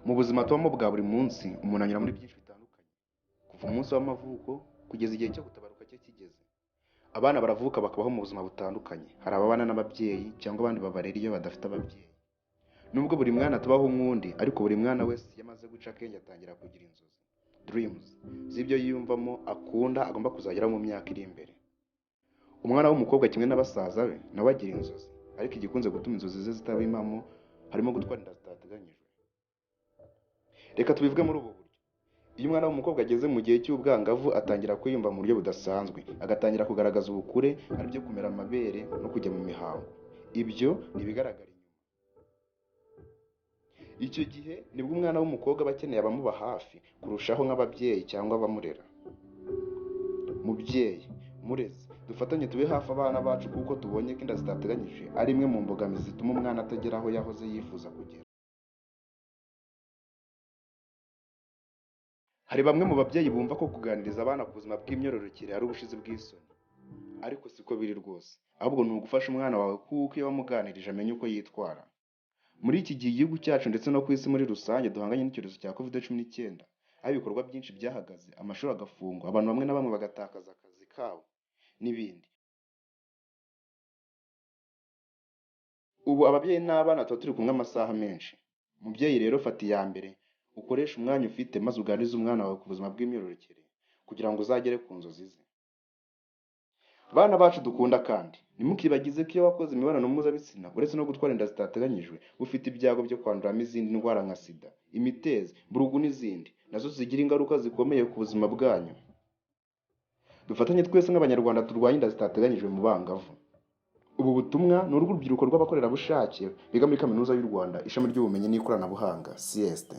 Mu buzima tubamo bwa buri munsi, umuntu anyura muri byinshi bitandukanye, kuva umunsi w'amavuko kugeza igihe cyo gutabaruka cye kigeze. Abana baravuka bakabaho mu buzima butandukanye, hari ababana n'ababyeyi cyangwa abandi babarera iyo badafite ababyeyi. Nubwo buri mwana tubaho nk'undi, ariko buri mwana wese iyo amaze guca akenge atangira kugira inzozi, dreams, z'ibyo yiyumvamo akunda agomba kuzageraho mu myaka iri imbere. Umwana w'umukobwa kimwe na basaza be nawe agira inzozi, ariko igikunze gutuma inzozi ze zitaba impamo harimo gutwara inda zitateganyijwe. Reka tubivuge muri ubu buryo. Iyo umwana w'umukobwa ageze mu gihe cy'ubwangavu atangira kwiyumva mu buryo budasanzwe, agatangira kugaragaza ubukure aribyo kumera amabere no kujya mu mihango. Ibyo ni ibigaragara inyuma. Icyo gihe nibwo umwana w'umukobwa aba akeneye abamuba hafi kurushaho nk'ababyeyi cyangwa abamurera. Mubyeyi, murezi, dufatanye tube hafi abana bacu kuko tubonye ko inda zitateganyije ari imwe mu mbogamizi zituma umwana atagera aho yahoze yifuza kugera. Hari bamwe mu babyeyi bumva ko kuganiriza abana ku buzima bw'imyororokere ari ubushizi bw'isoni, ariko siko biri rwose, ahubwo ni ugufasha umwana wawe kuko iyo wamuganirije amenya uko yitwara. Muri iki gihe igihugu cyacu ndetse no ku isi muri rusange duhanganye n'icyorezo cya COVID-19, aho ibikorwa byinshi byahagaze, amashuri agafungwa, abantu bamwe na bamwe bagatakaza akazi kabo n'ibindi. Ubu ababyeyi n'abana tuba turi kumwe amasaha menshi. Mubyeyi rero fata iya mbere, ukoreshe umwanya ufite maze uganirize umwana wawe ku buzima bw'imyororokere kugira ngo uzagere ku nzozi ze. Bana bacu dukunda kandi, ntimukibagize ko iyo wakoze imibonano mpuzabitsina uretse no gutwara inda zitateganyijwe, ufite ibyago byo kwanduramo izindi ndwara nka sida, imitezi, mburugu n'izindi, nazo zigira ingaruka zikomeye ku buzima bwanyu. Dufatanye twese nk'Abanyarwanda turwanye inda zitateganyijwe mu bangavu. Ubu butumwa ni urw'urubyiruko rw'abakorerabushake biga muri Kaminuza y'u Rwanda, ishami ry'ubumenyi n'ikoranabuhanga, CST.